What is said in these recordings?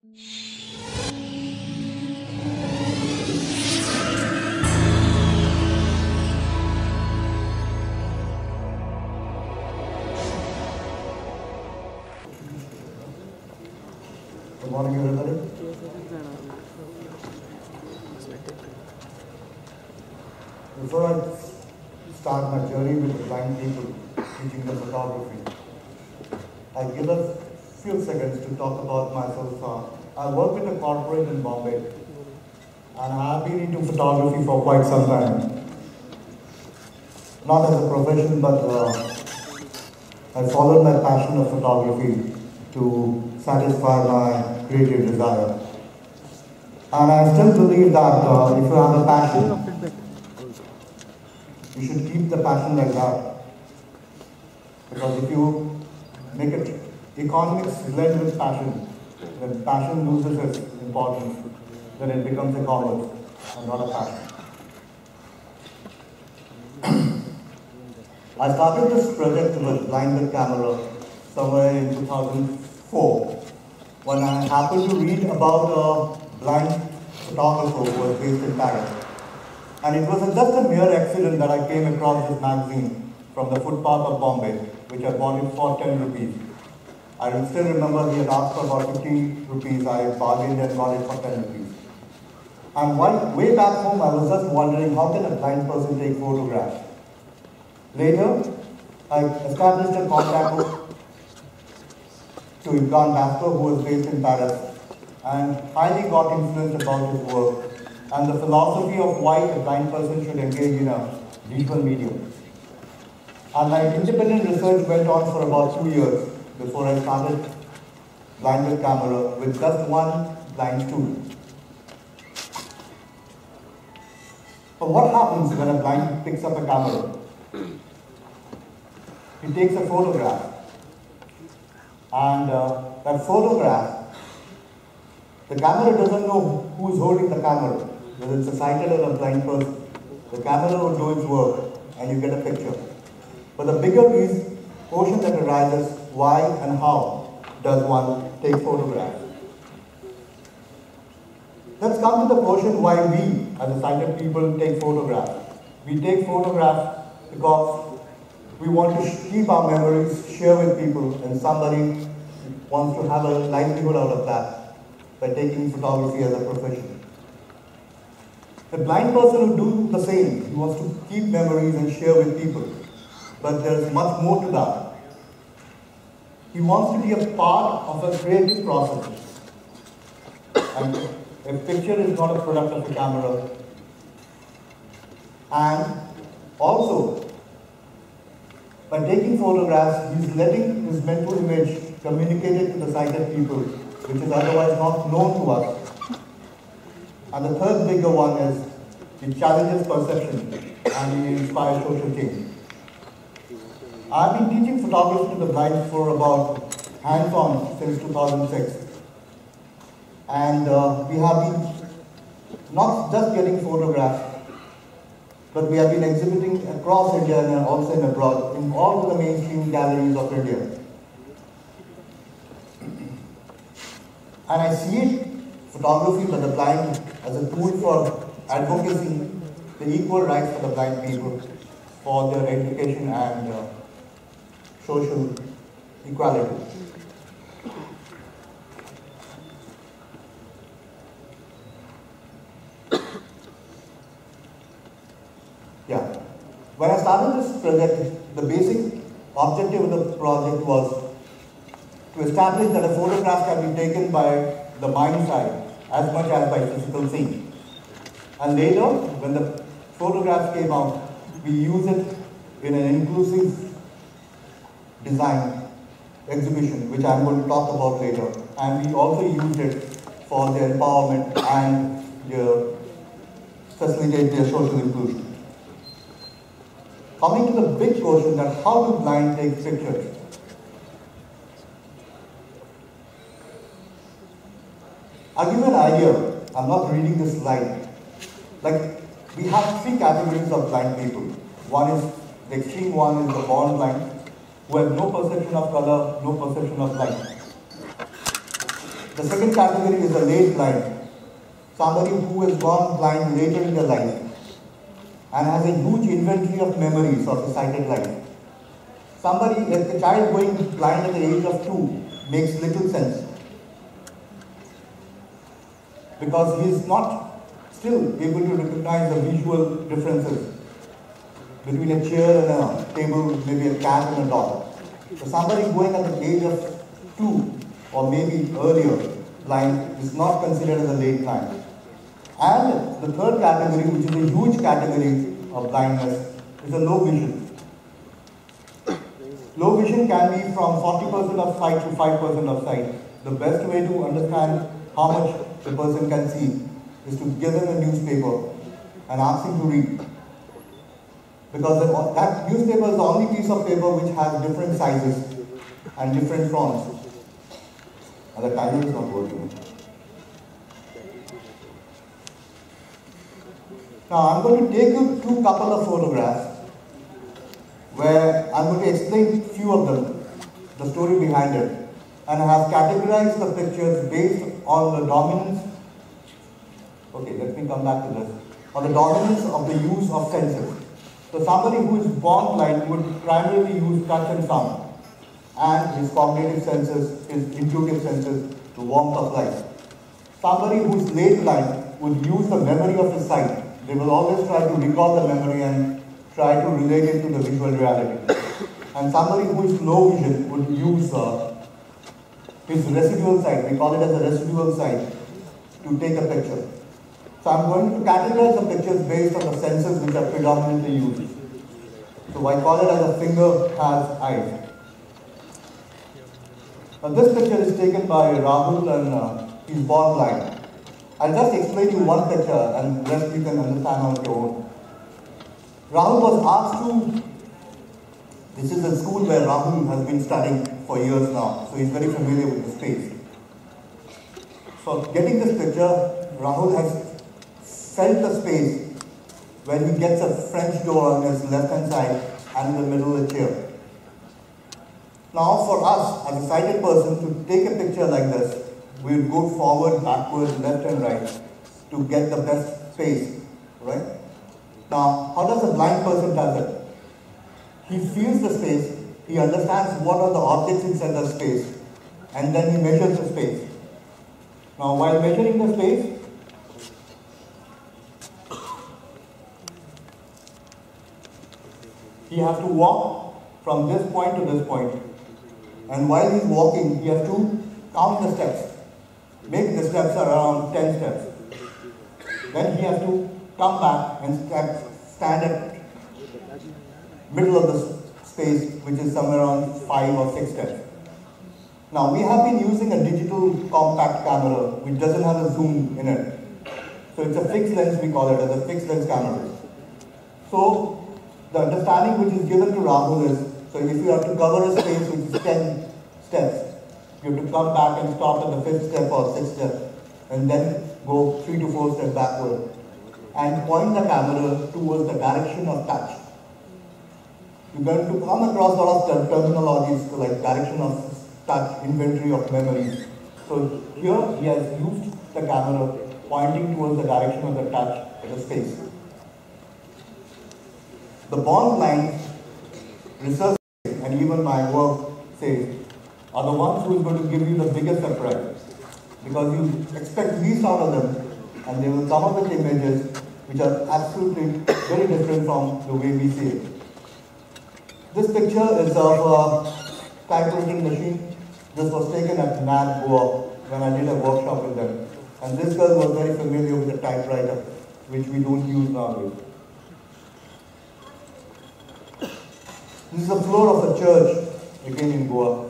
Good morning, everybody. Before I start my journey with the blind people teaching them photography, I give a few seconds to talk about myself. I work with a corporate in Bombay, and I have been into photography for quite some time. Not as a profession, but I followed my passion of photography to satisfy my creative desire. And I still believe that if you have a passion, you should keep the passion like that. Because if you make it economics blend with passion, then passion loses its importance, then it becomes a commerce and not a passion. I started this project with blindness camera somewhere in 2004 when I happened to read about a blind photographer who was based in Paris. And it was just a mere accident that I came across this magazine from the footpath of Bombay, which I bought it for 10 rupees. I still remember he had asked for about 50 rupees. I bargained and got it for 10 rupees. And way back home, I was just wondering, how can a blind person take photographs? Later, I established a contact to Ivan Basco, who was based in Paris, and highly got influenced about his work and the philosophy of why a blind person should engage in a visual medium. And my independent research went on for about 2 years before I started blind with camera with just one blind student. But what happens when a blind picks up a camera? He takes a photograph. And that photograph, the camera doesn't know who's holding the camera, whether it's a sighted or a blind person. The camera will do its work and you get a picture. But the bigger question that arises, why and how does one take photographs? Let's come to the question why we, as a sighted people, take photographs. We take photographs because we want to keep our memories, share with people, and somebody wants to have a livelihood out of that by taking photography as a profession. The blind person will do the same. He wants to keep memories and share with people. But there's much more to that. He wants to be a part of a creative process. And a picture is not a product of a camera. And also, by taking photographs, he's letting his mental image communicated to the sighted people, which is otherwise not known to us. And the third bigger one is it challenges perception and it inspires social change. I've been teaching photography to the blind for about hands-on since 2006. And we have been not just getting photographs, but we have been exhibiting across India and also in abroad in all of the mainstream galleries of India. And I see it, photography by the blind, as a tool for advocacy, the equal rights for the blind people, for their education and social equality. Yeah. When I started this project, the basic objective of the project was to establish that a photograph can be taken by the mind's eye as much as by physical seeing. And later, when the photographs came out, we used it in an inclusive design exhibition, which I'm going to talk about later. And we also used it for their empowerment and facilitate their social inclusion. Coming to the big question that how do blind take pictures? I'll give you an idea. I'm not reading this slide. Like, we have three categories of blind people. One is, the extreme one is the born blind, who have no perception of color, no perception of light. The second category is the late blind. Somebody who is born blind later in their life and has a huge inventory of memories of his sighted life. Somebody, like a child going blind at the age of 2 makes little sense because he is not still able to recognize the visual differences between a chair and a table, maybe a cat and a dog. So somebody going at the age of 2 or maybe earlier blind is not considered as a late blind. And the third category, which is a huge category of blindness, is a low vision. Low vision can be from 40% of sight to 5% of sight. The best way to understand how much the person can see is to give him a newspaper and ask him to read. Because that newspaper is the only piece of paper which has different sizes and different fonts. And the timer is not working. Now I'm going to take you through a couple of photographs where I'm going to explain a few of them, the story behind it, and I have categorized the pictures based on the dominance. Okay, let me come back to this. On the dominance of the use of senses. So somebody who is born blind would primarily use touch and sound, and his cognitive senses, his intuitive senses, the warmth of light. Somebody who is late blind would use the memory of his sight. They will always try to recall the memory and try to relate it to the visual reality. And somebody who is low vision would use his residual sight, we call it as a residual sight, to take a picture. So I'm going to categorize the pictures based on the senses which are predominantly used. So I call it as a finger has eyes. Now this picture is taken by Rahul and he's born blind. I'll just explain you one picture and the rest you can understand on your own. Rahul was asked to, this is a school where Rahul has been studying for years now, so he's very familiar with the space. So getting this picture, Rahul has felt the space when he gets a French door on his left hand side and in the middle of the chair. Now for us, as a sighted person, to take a picture like this, we would go forward, backward, left and right to get the best space, right? Now, how does a blind person does it? He feels the space, he understands what are the objects inside the space, and then he measures the space. Now, while measuring the space, he has to walk from this point to this point. And while he's walking, he has to count the steps. Make the steps around 10 steps. Then he has to come back and stand at middle of the space, which is somewhere around 5 or 6 steps. Now we have been using a digital compact camera which doesn't have a zoom in it. So it's a fixed lens, we call it as a fixed lens camera. So the understanding which is given to Rahul is, so if you have to cover a space which is 10 steps, you have to come back and stop at the 5th step or 6th step and then go 3 to 4 steps backward and point the camera towards the direction of touch. You're going to come across a lot of terminologies like direction of touch, inventory of memories. So here he has used the camera pointing towards the direction of the touch at the space. The born blind, research and even my work says, are the ones who is going to give you the biggest surprise. Because you expect least out of them and they will come up with images which are absolutely very different from the way we see it. This picture is of a typewriting machine. This was taken at TEDxBITSGoa when I did a workshop with them. And this girl was very familiar with the typewriter, which we don't use nowadays. This is the floor of a church, again in Goa,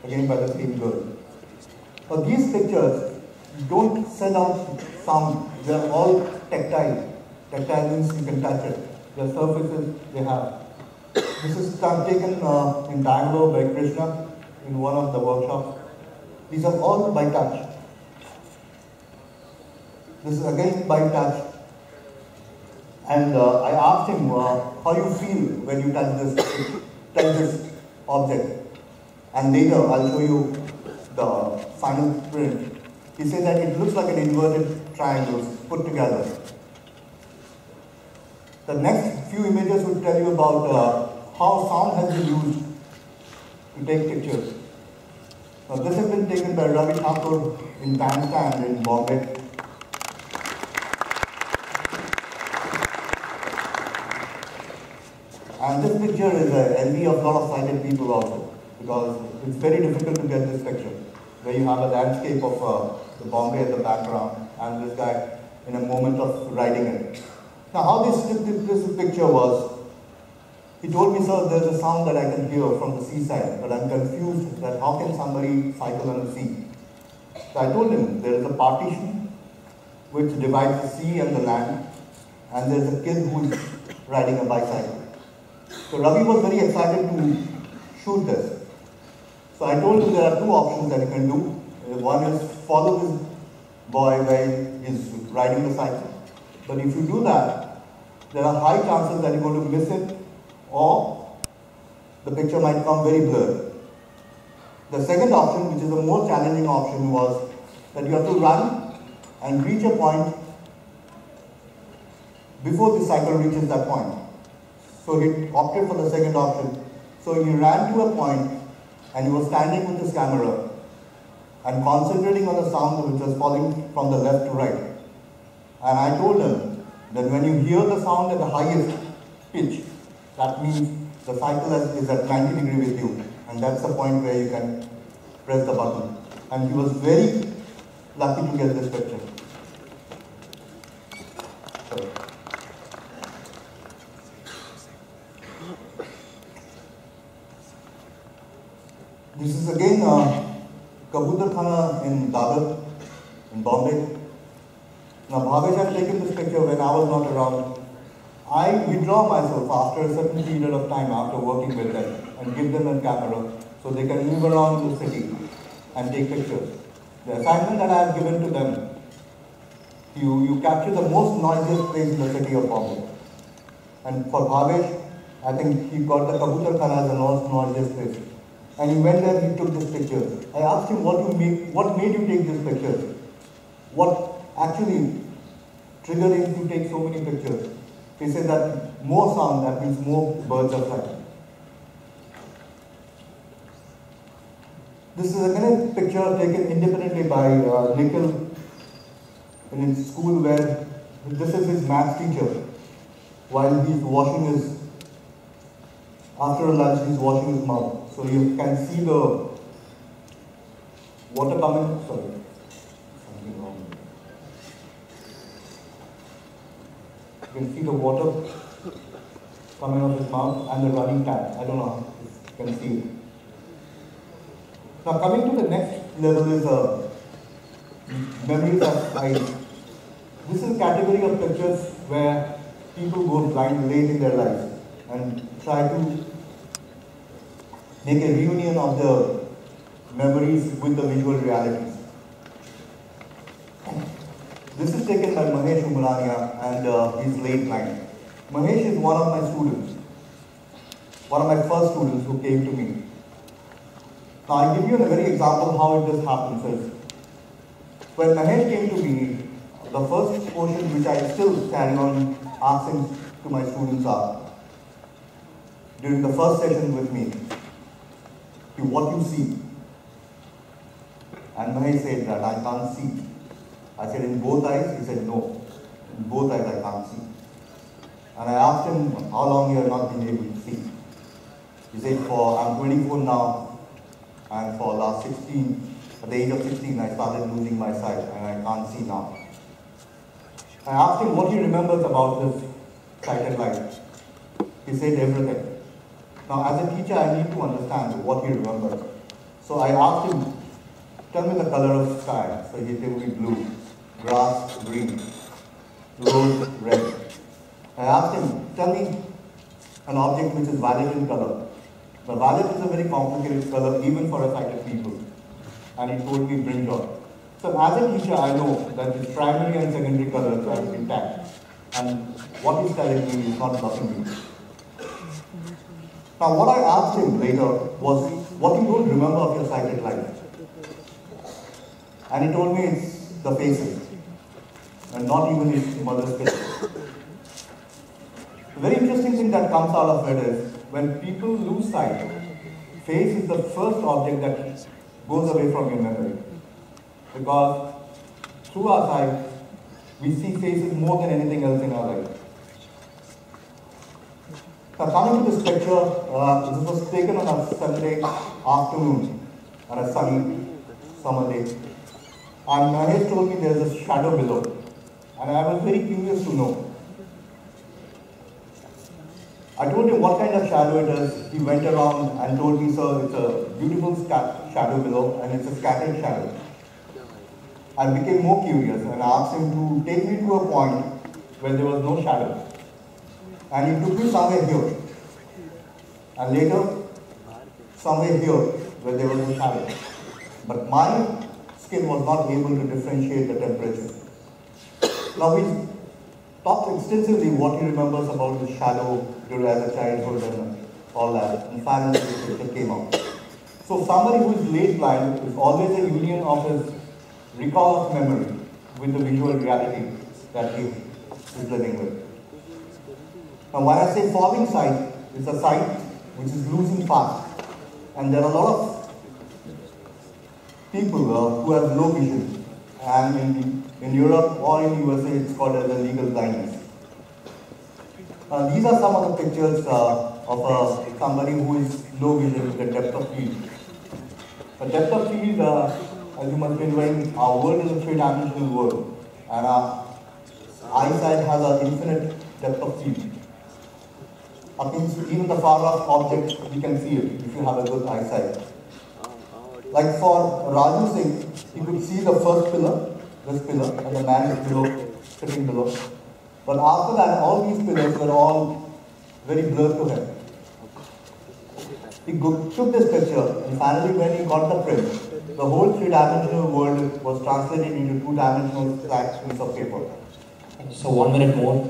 again by the same girl. Now these pictures don't send out sound, they are all tactile. Tactile means you can touch it. The surfaces they have. This is taken in Bangalore by Krishna in one of the workshops. These are all by touch. This is again by touch. And I asked him how you feel when you touch this object. And later I'll show you the final print. He said that it looks like an inverted triangle put together. The next few images will tell you about how sound has been used to take pictures. Now, this has been taken by Ravi Thakur in Bandstand in Bombay. And this picture is an envy of a lot of sighted people also, because it's very difficult to get this picture, where you have a landscape of the Bombay in the background, and this guy in a moment of riding it. Now, how this picture was, he told me, sir, there's a sound that I can hear from the seaside, but I'm confused that how can somebody cycle on the sea? So I told him, there is a partition which divides the sea and the land, and there's a kid who is riding a bicycle. So Ravi was very excited to shoot this. So I told him there are two options that you can do. One is follow this boy where he's riding the cycle. But if you do that, there are high chances that you're going to miss it, or the picture might come very blurred. The second option, which is a more challenging option, was that you have to run and reach a point before the cycle reaches that point. So he opted for the second option. So he ran to a point and he was standing with his camera and concentrating on the sound which was falling from the left to right. And I told him that when you hear the sound at the highest pitch, that means the cycle is at 90 degrees with you. And that's the point where you can press the button. And he was very lucky to get this picture. Sorry. This is again Kabutar Khana in Dadar, in Bombay. Now, Bhavesh had taken this picture when I was not around. I withdraw myself after a certain period of time after working with them and give them a camera so they can move around the city and take pictures. The assignment that I have given to them, you capture the most noisiest place in the city of Bombay. And for Bhavesh, I think he got the Kabutar Khana as the most noisiest place. And he went there, he took this picture. I asked him what made you take this picture? What actually triggered him to take so many pictures? He said that more sound, that means more birds of flight. This is again a picture taken independently by Nikhil in his school, where this is his maths teacher. While he's washing his, after lunch, he's washing his mouth. So you can see the water coming, sorry, something wrong. You can see the water coming out of his mouth and the running tap. I don't know if you can see it. Now coming to the next level is memories of eyes. This is a category of pictures where people go blind late in their lives and try to make a reunion of the memories with the visual realities. This is taken by Mahesh Umrania, and he's late blind. Mahesh is one of my students, one of my first students who came to me. Now I'll give you a very example how this happens is, when Mahesh came to me, the first question which I still carry on asking to my students are, during the first session with me, what you see? And Mahesh said that I can't see. I said, in both eyes? He said, no. In both eyes I can't see. And I asked him, how long you have not been able to see? He said, I'm 24 now, and for last 16, at the age of 16, I started losing my sight, and I can't see now. I asked him what he remembers about this sighted life. He said everything. Now, as a teacher, I need to understand what he remembers. So I asked him, tell me the color of sky. So he told me blue, grass, green, rose, red. I asked him, tell me an object which is violet in color. The violet is a very complicated color even for a sighted people. And he told me brinjal. So as a teacher, I know that the primary and secondary colors are intact. And what he's telling me is not blocking me. Now what I asked him later was, what you don't remember of your sighted life? And he told me it's the faces, and not even his mother's face. The very interesting thing that comes out of it is, when people lose sight, face is the first object that goes away from your memory. Because through our sight, we see faces more than anything else in our life. Now coming to this picture, this was taken on a Sunday afternoon, on a sunny summer day. And Mahesh told me there is a shadow below. And I was very curious to know. I told him what kind of shadow it is. He went around and told me, sir, it's a beautiful shadow below and it's a scattered shadow. I became more curious and asked him to take me to a point where there was no shadow. And he took me somewhere here. And later, somewhere here where there was no shadow. But my skin was not able to differentiate the temperature. Now we talked extensively what he remembers about the shadow during as a childhood and all that. And finally the picture came out. So somebody who is late blind is always a union of his recall of memory with the visual reality that he is living with. Now when I say falling sight, it's a sight which is losing fast. And there are a lot of people who have low vision. And in Europe or in USA, it's called as a legal blindness. These are some of the pictures of somebody who is low vision with a depth of field. A depth of field, as you must be knowing, our world is a three-dimensional world. And our eyesight has an infinite depth of field. Even the far-off object, we can see it if you have a good eyesight. Like for Raju Singh, he could see the first pillar, this pillar, and the man below, sitting below. But after that, all these pillars were all very blurred to him. He took this picture, and finally when he got the print, the whole three-dimensional world was translated into two-dimensional flat piece of paper. So 1 minute more.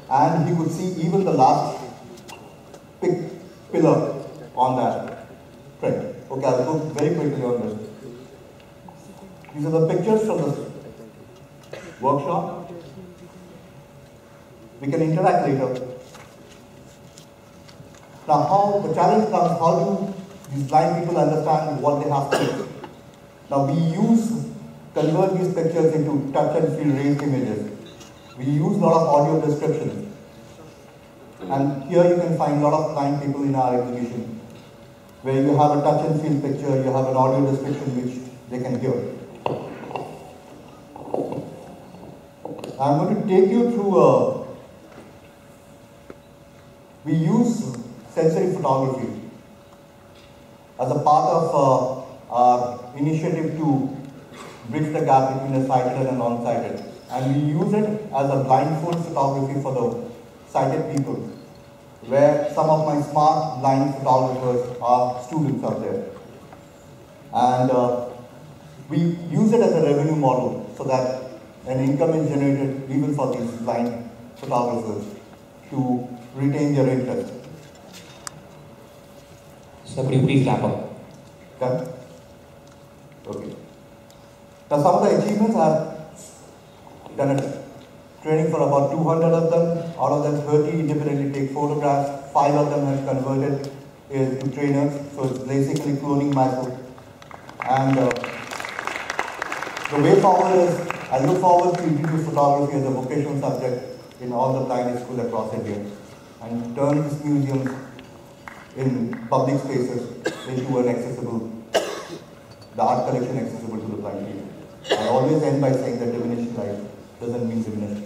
And he could see even the last pillar on that print. Okay, I'll go very quickly on this. These are the pictures from the workshop. We can interact later. Now, the challenge comes, how do these blind people understand what they have to do? Now, we convert these pictures into touch and feel raised images. We use a lot of audio descriptions. And here you can find a lot of blind people in our exhibition, where you have a touch and feel picture, you have an audio description which they can hear. I'm going to take you through we use sensory photography as a part of our initiative to bridge the gap between the sighted and non-sighted. And we use it as a blindfold photography for the sighted people, where some of my smart blind photographers are students out there. And we use it as a revenue model so that an income is generated even for these blind photographers to retain their interest. So could you please wrap up? Done? Okay. Now some of the achievements I have done a training for about 200 of them. Out of them, 30 independently take photographs. 5 of them have converted to trainers. So it's basically cloning myself. And the way forward is, I look forward to introduce photography as a vocational subject in all the blind schools across India, and turn these museums in public spaces into an accessible, the art collection accessible to the blind people. I always end by saying that diminished life doesn't mean diminished